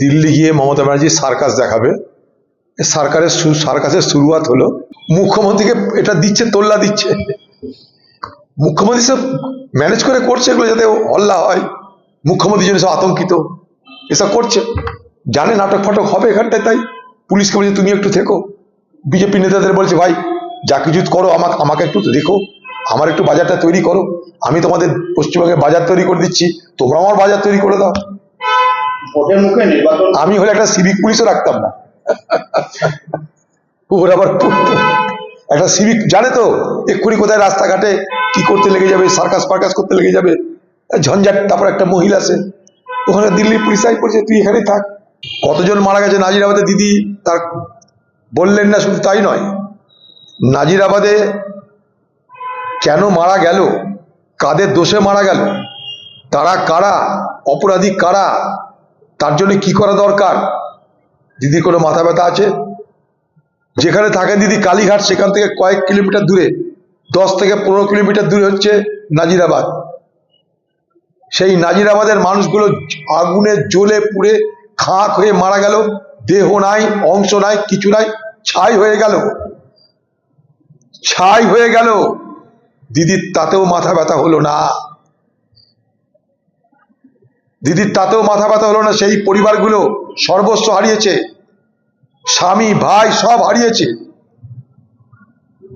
দিল্লি গিয়ে মমতা ব্যানার্জি সার্কাস দেখাবে। সার্কাসের শুরুয়াত হলো, মুখ্যমন্ত্রীকে এটা দিচ্ছে, তোল্লা দিচ্ছে। মুখ্যমন্ত্রী সব ম্যানেজ করে করছে এগুলো, যাতে হল্লা হয়, মুখ্যমন্ত্রী জন্য সব আতঙ্কিত, এসব করছে, জানে নাটক ফাটক হবে এখানটায়, তাই পুলিশকে বলছে তুমি একটু থেকো। বিজেপি নেতাদের বলছে ভাই যা কিছু করো আমাকে একটু দেখো, আমার একটু বাজারটা তৈরি করো, আমি তোমাদের পশ্চিমবঙ্গে বাজার তৈরি করে দিচ্ছি, তোমরা আমার বাজার তৈরি করে দাও। আমি হলে একটা সিভিক পুলিশও রাখতাম না। ওর আবার একটা সিভিক জানে তো এক্ষুনি কোথায় রাস্তাঘাটে কি করতে লেগে যাবে, সার্কাস ফার্কাস করতে লেগে যাবে, ঝঞ্ঝাট। তারপর একটা মহিলা আছে ওখানে, দিল্লির পুলিশ আই করছে তুই এখানেই থাক। কতজন মারা গেছে নাজিরাবাদে দিদি তার বললেন না, শুধু তাই নয়, নাজিরাবাদে কেন মারা গেল, কাদের দোষে মারা গেল, তারা কারা, অপরাধী কারা, তার জন্য কি করা দরকার, দিদির কোনো মাথা ব্যথা আছে? যেখানে থাকে দিদি কালীঘাট, সেখান থেকে কয়েক কিলোমিটার দূরে, 10 থেকে 15 কিলোমিটার দূরে হচ্ছে নাজিরাবাদ। সেই নাজিরাবাদের মানুষগুলো আগুনে জ্বলে পুড়ে খাঁক হয়ে মারা গেল, দেহ নাই, অংশ নাই, কিছু নাই, ছাই হয়ে গেল, ছাই হয়ে গেল। দিদির তাতেও মাথা ব্যথা হলো না, দিদির তাতেও মাথা ব্যথা হলো না। সেই পরিবারগুলো সর্বস্ব হারিয়েছে, স্বামী ভাই সব হারিয়েছে,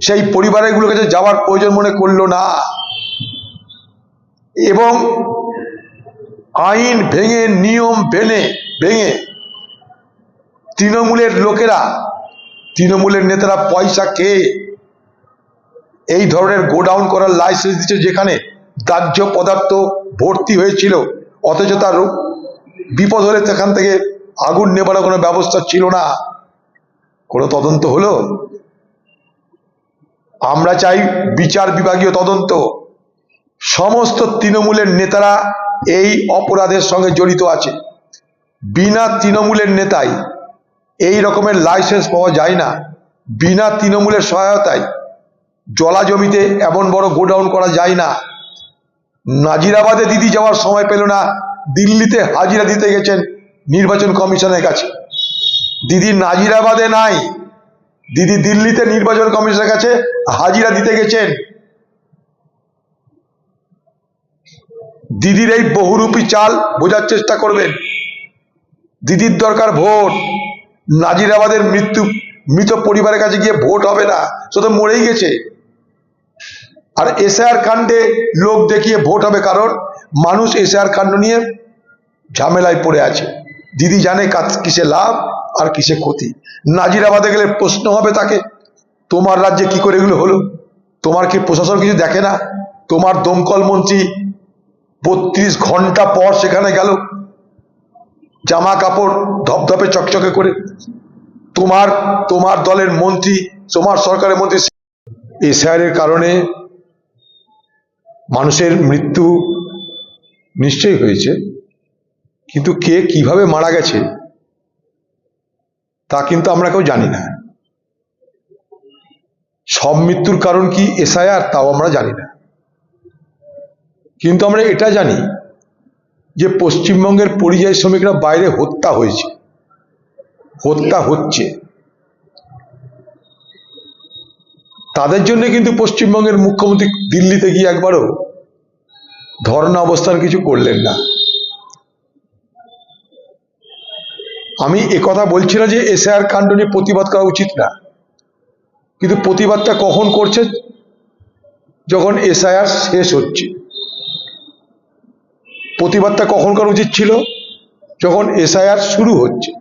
সেই পরিবারগুলোর কাছে যাওয়ার প্রয়োজন মনে করলো না। এবং আইন ভেঙে, নিয়ম ভেঙে তৃণমূলের লোকেরা, তৃণমূলের নেতারা পয়সা খেয়ে এই ধরনের গোডাউন করার লাইসেন্স দিচ্ছে, যেখানে দাহ্য পদার্থ ভর্তি হয়েছিল, অথচ তার বিপদ হলে সেখান থেকে আগুন নেবানোর কোনো ব্যবস্থা ছিল না। কোনো তদন্ত হলো? আমরা চাই বিচার বিভাগীয় তদন্ত। সমস্ত তৃণমূলের নেতারা এই অপরাধের সঙ্গে জড়িত আছে। বিনা তৃণমূলের নেতাই এই রকমের লাইসেন্স পাওয়া যায় না। বিনা তৃণমূলের সহায়তায় জলা জমিতে এমন বড় গোডাউন করা যায় না। নাজিরাবাদে দিদি যাওয়ার সময় পেল না, দিল্লিতে হাজিরা দিতে গেছেন নির্বাচন কমিশনের কাছে। দিদি নাজিরাবাদে নাই, দিদি দিল্লিতে নির্বাচন কমিশনের কাছে হাজিরা দিতে গেছেন। দিদির এই বহুরূপী চাল বোঝার চেষ্টা করবেন। দিদির দরকার ভোট। নাজিরাবাদের মৃত পরিবারের কাছে গিয়ে ভোট হবে না, শুধু মরেই গেছে। আর এসআইআর কাণ্ডে লোক দেখিয়ে ভোট হবে, কারণ মানুষ এসআইআর কাণ্ড নিয়ে ঝামেলায় পড়ে আছে। দিদি জানে কিসে লাভ আর কিসে ক্ষতি। নাজিরাবাদে গেলে প্রশ্ন হবে তাকে, তোমার রাজ্যে কি করে এগুলো হলো? তোমার কি প্রশাসন কিছু দেখে না? তোমার দমকল মন্ত্রী 32 ঘন্টা পর সেখানে গেল, জামা কাপড় ধপধপে চকচকে করে। তোমার দলের মন্ত্রী, তোমার সরকারের মন্ত্রী। এসআইআর এর কারণে মানুষের মৃত্যু নিশ্চয়ই হয়েছে, কিন্তু কে কিভাবে মারা গেছে তা কিন্তু আমরা কেউ জানি না। সব মৃত্যুর কারণ কি এসআইআর তাও আমরা জানি না, কিন্তু আমরা এটা জানি যে পশ্চিমবঙ্গের পরিযায়ী শ্রমিকরা বাইরে হত্যা হয়েছে, হত্যা হচ্ছে। তাদের জন্য কিন্তু পশ্চিমবঙ্গের মুখ্যমন্ত্রী দিল্লিতে গিয়ে একবারও ধর্ণা অবস্থান কিছু করলেন না। আমি একথা বলছি না যে এসআইআর কাণ্ড নিয়ে প্রতিবাদ করা উচিত না, কিন্তু প্রতিবাদটা কখন করছে? যখন এসআইআর শেষ হচ্ছে। প্রতিবাদটা কখন করা উচিত ছিল? যখন এসআইআর শুরু হচ্ছে।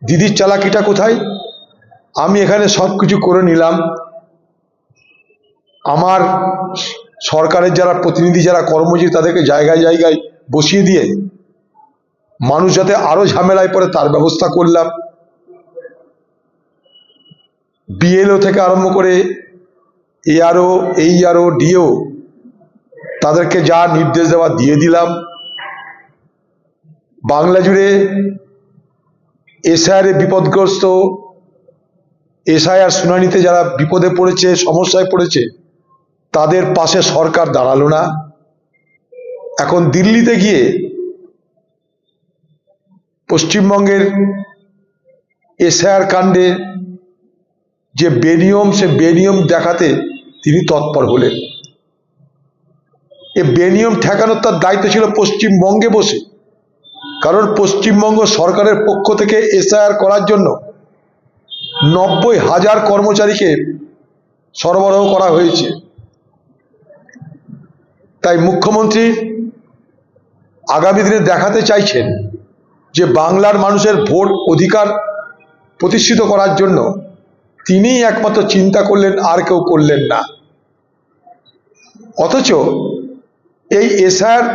দিদির চালাকিটা কোথায়? আমি এখানে সব কিছু করে নিলাম, আমার সরকারের যারা প্রতিনিধি, যারা কর্মচারী, তাদেরকে জায়গায় জায়গায় বসিয়ে দিয়ে মানুষ যাতে আরো ঝামেলায় পড়ে তার ব্যবস্থা করলাম। বিএলও থেকে আরম্ভ করে এআরও, এইআরও, ডিও, তাদেরকে যা নির্দেশ দেওয়া দিয়ে দিলাম। বাংলা জুড়ে এসআইআর বিপদগ্রস্ত, এসআইআর শুনানিতে যারা বিপদে পড়েছে, সমস্যায় পড়েছে, তাদের পাশে সরকার দাঁড়ালো না। এখন দিল্লিতে গিয়ে পশ্চিমবঙ্গের এসআইআর কাণ্ডে যে বেনিয়ম, সে বেনিয়ম দেখাতে তিনি তৎপর হলেন। এ বেনিয়ম ঠেকানোর তার দায়িত্ব ছিল পশ্চিমবঙ্গে বসে, কারণ পশ্চিমবঙ্গ সরকারের পক্ষ থেকে এসআইআর করার জন্য 90,000 কর্মচারীকে সরবরাহ করা হয়েছে। তাই মুখ্যমন্ত্রী আগামী দিনে দেখাতে চাইছেন যে বাংলার মানুষের ভোট অধিকার প্রতিষ্ঠিত করার জন্য তিনিই একমাত্র চিন্তা করলেন, আর কেউ করলেন না। অথচ এই এসআইআর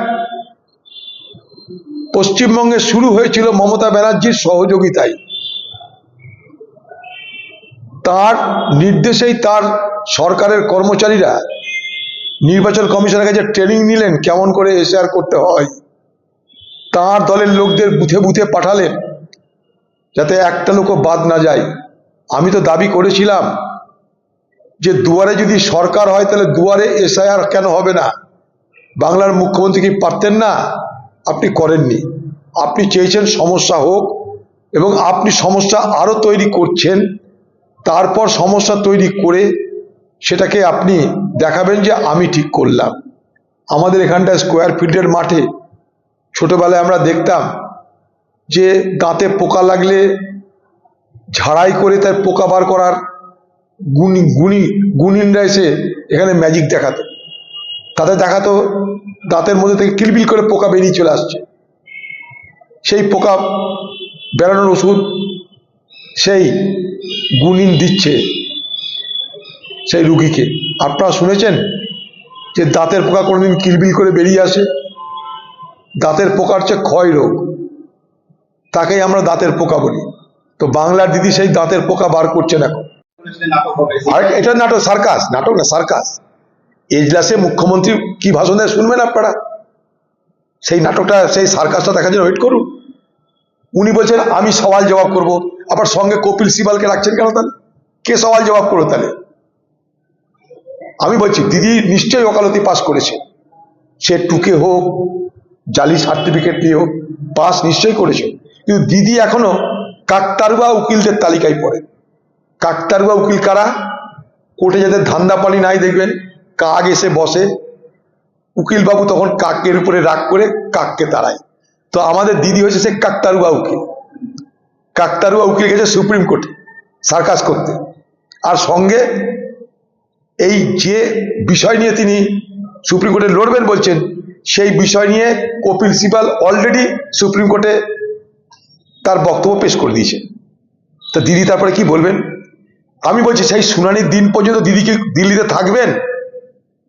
পশ্চিমবঙ্গে শুরু হয়েছিল মমতা ব্যানার্জির সহযোগিতায়। তার নির্দেশেই তার সরকারের কর্মচারীরা নির্বাচন কমিশনের কাছে ট্রেনিং নিলেন কেমন করে এসআইআর করতে হয়। তার দলের লোকদের বুথে বুথে পাঠালেন যাতে একটা লোকও বাদ না যায়। আমি তো দাবি করেছিলাম যে দুয়ারে যদি সরকার হয় তাহলে দুয়ারে এসআইআর কেন হবে না? বাংলার মুখ্যমন্ত্রী কি পারতেন না? আপনি করেননি। আপনি চেয়েছেন সমস্যা হোক এবং আপনি সমস্যা আরও তৈরি করছেন। তারপর সমস্যা তৈরি করে সেটাকে আপনি দেখাবেন যে আমি ঠিক করলাম। আমাদের এখানটায় স্কোয়ার ফিল্ডের মাঠে ছোটবেলায় আমরা দেখতাম যে দাঁতে পোকা লাগলে ঝাড়াই করে তার পোকা বার করার গুণিনরা এসে এখানে ম্যাজিক দেখাতো। তাতে দেখাতো দাঁতের মধ্যে থেকে কিলবিল করে পোকা বেরিয়ে চলে আসছে। সেই পোকা বেরানোর ওষুধ সেই গুণিন দিচ্ছে সেই রুগীকে। আপনারা শুনেছেন যে দাঁতের পোকা কোনোদিন কিলবিল করে বেরিয়ে আসে? দাঁতের পোকা হচ্ছে ক্ষয় রোগ, তাকেই আমরা দাঁতের পোকা বলি। তো বাংলার দিদি সেই দাঁতের পোকা বার করছেন এখন। আর এটা নাটক, সার্কাস, নাটক না সার্কাস। এজলাসে মুখ্যমন্ত্রী কি ভাষণ দেয় শুনবেন আপনারা? সেই নাটকটা, সেই সার্কাসটা দেখার জন্য ওয়েট করুন। উনি বলছেন আমি সওয়াল জবাব করব, আবার সঙ্গে কপিল সিবালকে রাখছেন কেন? তাহলে কে সওয়াল জবাব করো? তাহলে আমি বলছি দিদি নিশ্চয়ই ওকালতি পাস করেছে, সে টুকে হোক জালি সার্টিফিকেট নিয়ে হোক, পাস নিশ্চয়ই করেছে। কিন্তু দিদি এখনো কাকতারুয়া উকিলদের তালিকায় পড়ে। কাকতারুয়া উকিল কারা? কোর্টে যাদের ধান্দা পানি নাই, দেখবেন কাক এসে বসে, উকিল বাবু তখন কাকের উপরে রাগ করে কাককে তাড়ায়। তো আমাদের দিদি হয়েছে সে কাকতারুয়া উকিল। কাকতারুয়া উকিল গেছে সুপ্রিম কোর্টে সার্কাস করতে, আর সঙ্গে এই যে বিষয় নিয়ে তিনি সুপ্রিম কোর্টে লড়বেন বলছেন, সেই বিষয় নিয়ে কপিল সিবাল অলরেডি সুপ্রিম কোর্টে তার বক্তব্য পেশ করে দিয়েছে। তা দিদি তারপরে কি বলবেন? আমি বলছি সেই শুনানির দিন পর্যন্ত দিদি কি দিল্লিতে থাকবেন?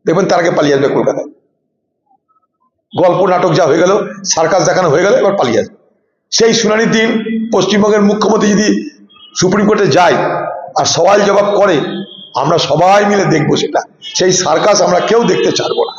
দেখবেন তার আগে পালিয়ে আসবে কলকাতায়। গল্প নাটক যা হয়ে গেল, সার্কাস দেখানো হয়ে গেল, এবার পালিয়ে আসবে। সেই শুনানির দিন পশ্চিমবঙ্গের মুখ্যমন্ত্রী যদি সুপ্রিম কোর্টে যায় আর সওয়াল জবাব করে, আমরা সবাই মিলে দেখবো সেটা। সেই সার্কাস আমরা কেউ দেখতে ছাড়বো না।